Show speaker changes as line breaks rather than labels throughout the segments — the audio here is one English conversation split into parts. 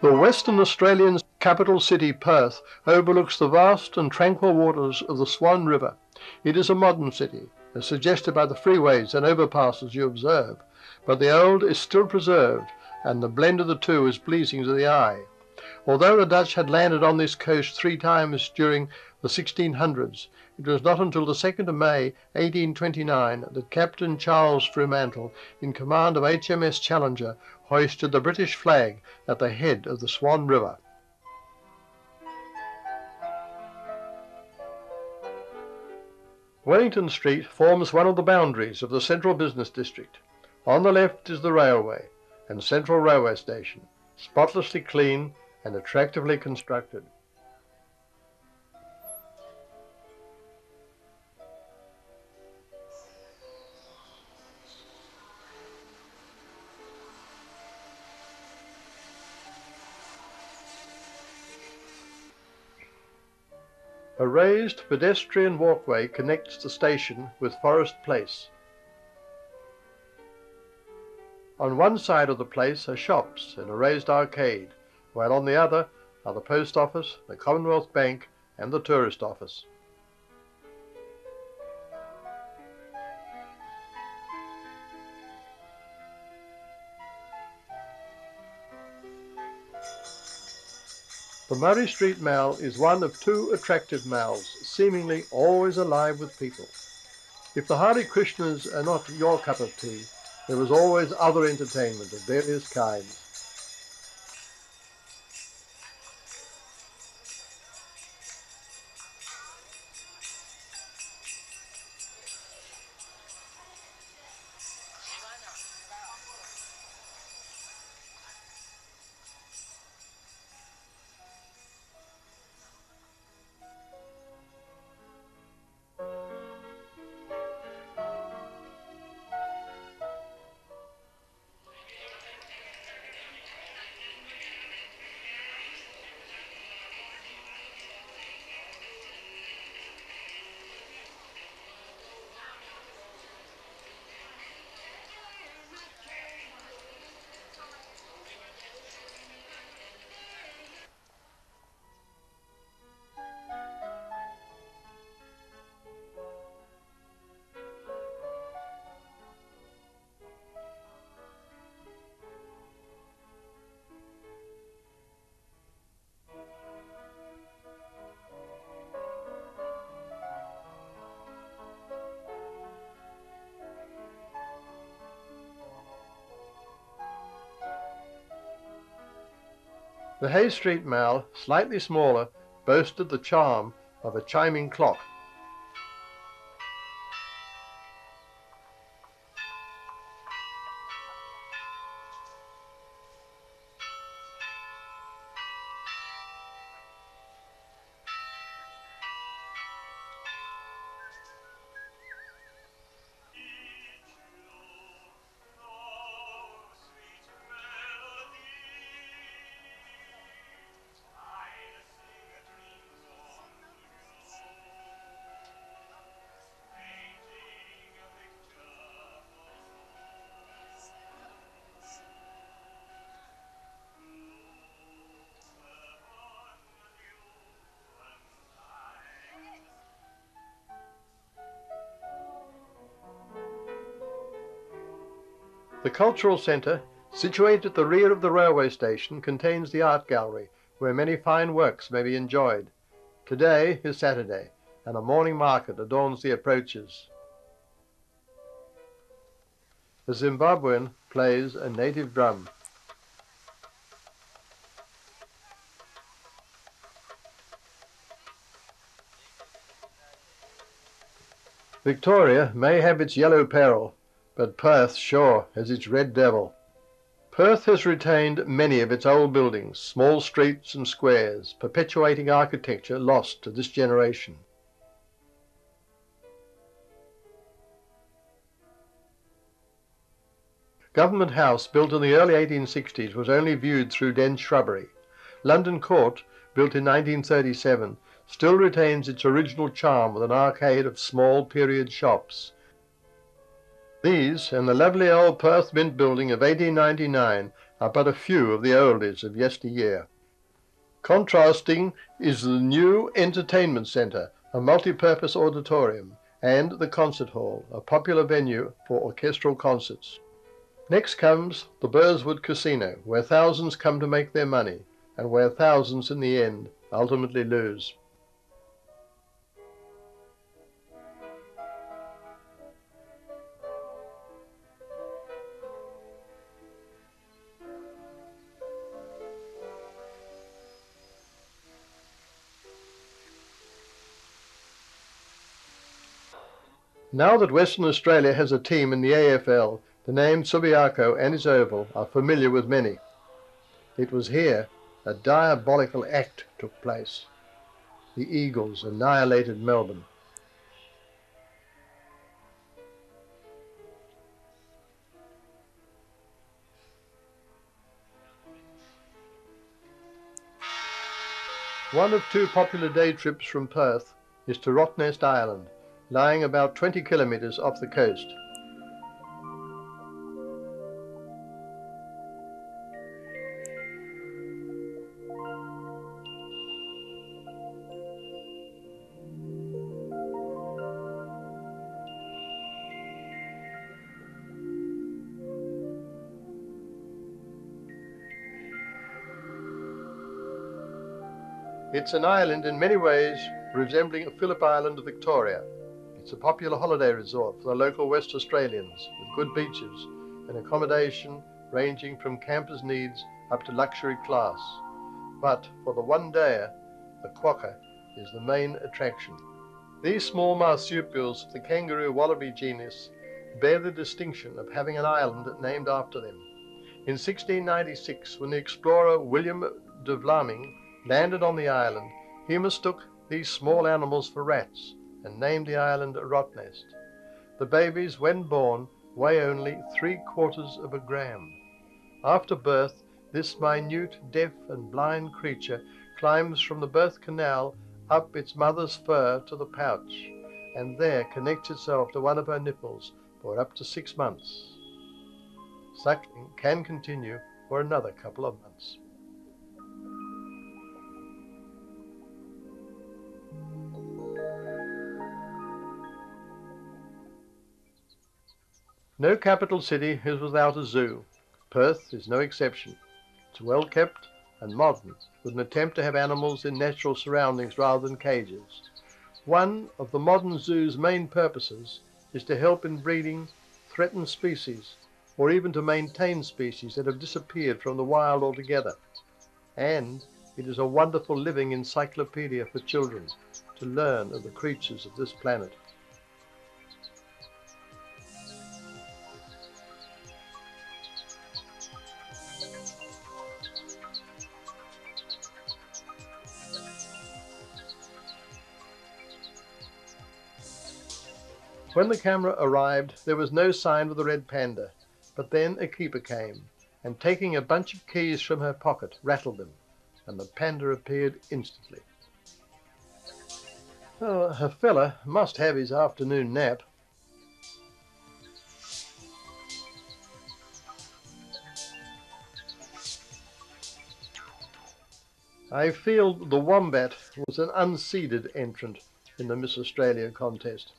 The Western Australian capital city, Perth, overlooks the vast and tranquil waters of the Swan River. It is a modern city, as suggested by the freeways and overpasses you observe, but the old is still preserved, and the blend of the two is pleasing to the eye. Although the Dutch had landed on this coast 3 times during the 1600s, it was not until the 2nd of May 1829 that Captain Charles Fremantle, in command of HMS Challenger, hoisted the British flag at the head of the Swan River. Wellington Street forms one of the boundaries of the central business district. On the left is the railway and Central Railway Station, spotlessly clean and attractively constructed. A raised pedestrian walkway connects the station with Forest Place. On one side of the place are shops and a raised arcade, while on the other are the Post Office, the Commonwealth Bank and the Tourist Office. The Murray Street Mall is one of 2 attractive malls, seemingly always alive with people. If the Hare Krishnas are not your cup of tea, there is always other entertainment of various kinds. The Hay Street Mall, slightly smaller, boasted the charm of a chiming clock. The cultural centre, situated at the rear of the railway station, contains the art gallery, where many fine works may be enjoyed. Today is Saturday, and a morning market adorns the approaches. A Zimbabwean plays a native drum. Victoria may have its yellow peril, but Perth sure has its red devil. Perth has retained many of its old buildings, small streets and squares, perpetuating architecture lost to this generation. Government House, built in the early 1860s, was only viewed through dense shrubbery. London Court, built in 1937, still retains its original charm with an arcade of small period shops. These and the lovely old Perth Mint building of 1899 are but a few of the oldies of yesteryear. Contrasting is the new entertainment centre, a multi-purpose auditorium, and the concert hall, a popular venue for orchestral concerts. Next comes the Burswood Casino, where thousands come to make their money, and where thousands in the end ultimately lose. Now that Western Australia has a team in the AFL, the name Subiaco and its oval are familiar with many. It was here a diabolical act took place. The Eagles annihilated Melbourne. One of two popular day trips from Perth is to Rottnest Island, lying about 20 kilometres off the coast. It's an island in many ways resembling Phillip Island of Victoria. It's a popular holiday resort for the local West Australians, with good beaches and accommodation ranging from campers' needs up to luxury class. But for the one-dayer, the quokka is the main attraction. These small marsupials of the kangaroo wallaby genus bear the distinction of having an island named after them. In 1696, when the explorer William de Vlaming landed on the island, he mistook these small animals for rats and named the island Rottnest. The babies, when born, weigh only 3/4 of a gram. After birth, this minute, deaf and blind creature climbs from the birth canal up its mother's fur to the pouch, and there connects itself to one of her nipples for up to 6 months. Suckling can continue for another couple of months. No capital city is without a zoo. Perth is no exception. It's well kept and modern, with an attempt to have animals in natural surroundings rather than cages. One of the modern zoo's main purposes is to help in breeding threatened species, or even to maintain species that have disappeared from the wild altogether. And it is a wonderful living encyclopedia for children to learn of the creatures of this planet. When the camera arrived, there was no sign of the red panda, but then a keeper came, and taking a bunch of keys from her pocket, rattled them, and the panda appeared instantly. Oh, a fella must have his afternoon nap. I feel the wombat was an unseeded entrant in the Miss Australia contest.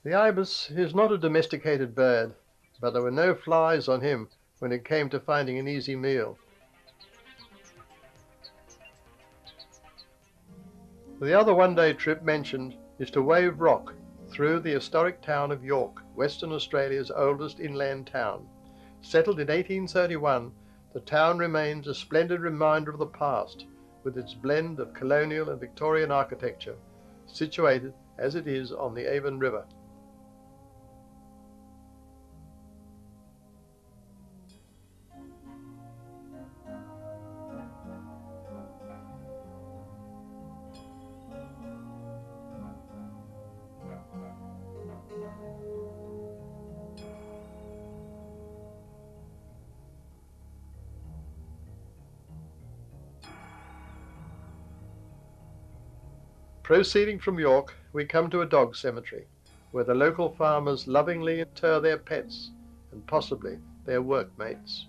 The ibis is not a domesticated bird, but there were no flies on him when it came to finding an easy meal. The other one-day trip mentioned is to Wave Rock through the historic town of York, Western Australia's oldest inland town. Settled in 1831, the town remains a splendid reminder of the past, with its blend of colonial and Victorian architecture, situated as it is on the Avon River. Proceeding from York, we come to a dog cemetery, where the local farmers lovingly inter their pets and possibly their workmates.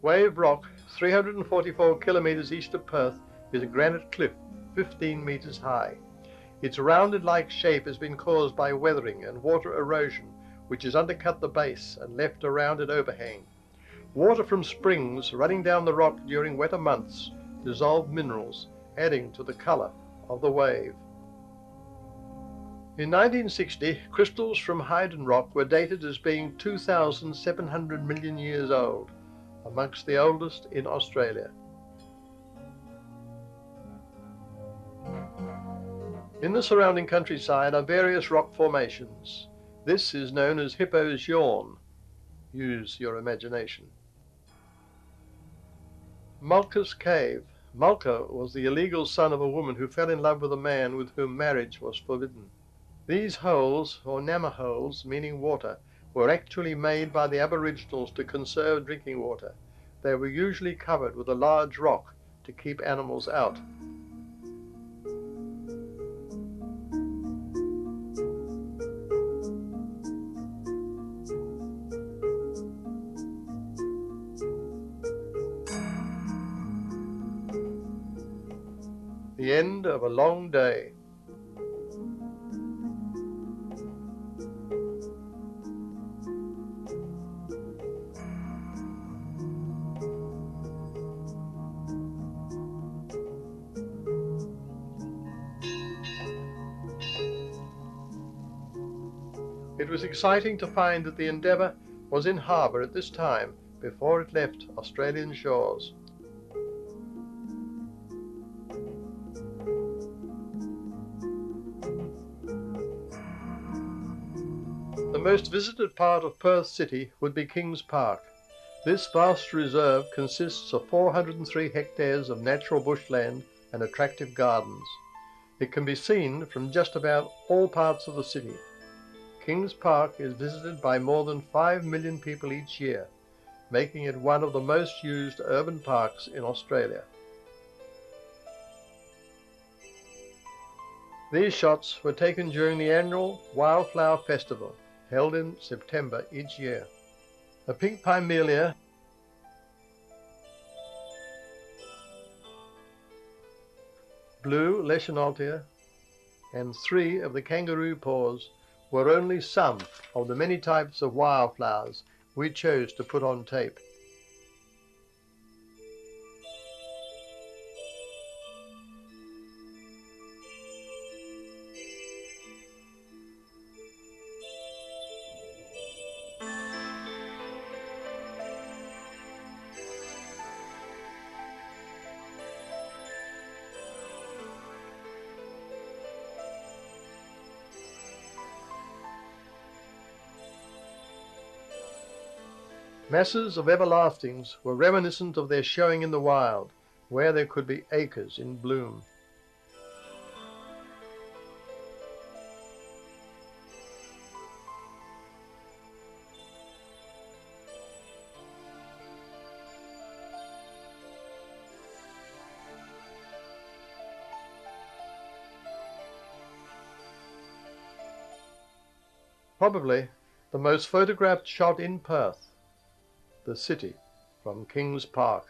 Wave Rock, 344 kilometres east of Perth, is a granite cliff 15 metres high. Its rounded-like shape has been caused by weathering and water erosion, which has undercut the base and left a rounded overhang. Water from springs running down the rock during wetter months dissolve minerals, adding to the colour of the wave. In 1960, crystals from Haydn Rock were dated as being 2,700 million years old, amongst the oldest in Australia. In the surrounding countryside are various rock formations. This is known as Hippo's Yawn. Use your imagination. Mulca's Cave. Mulca was the illegal son of a woman who fell in love with a man with whom marriage was forbidden. These holes, or nama holes, meaning water, were actually made by the Aboriginals to conserve drinking water. They were usually covered with a large rock to keep animals out. The end of a long day. It was exciting to find that the Endeavour was in harbour at this time before it left Australian shores. The most visited part of Perth City would be Kings Park. This vast reserve consists of 403 hectares of natural bushland and attractive gardens. It can be seen from just about all parts of the city. Kings Park is visited by more than 5 million people each year, making it one of the most used urban parks in Australia. These shots were taken during the annual Wildflower Festival, held in September each year. A pink pimelia, blue leschenaltia, and 3 of the kangaroo paws were only some of the many types of wildflowers we chose to put on tape. Masses of everlastings were reminiscent of their showing in the wild, where there could be acres in bloom. Probably the most photographed shot in Perth, the city from Kings Park.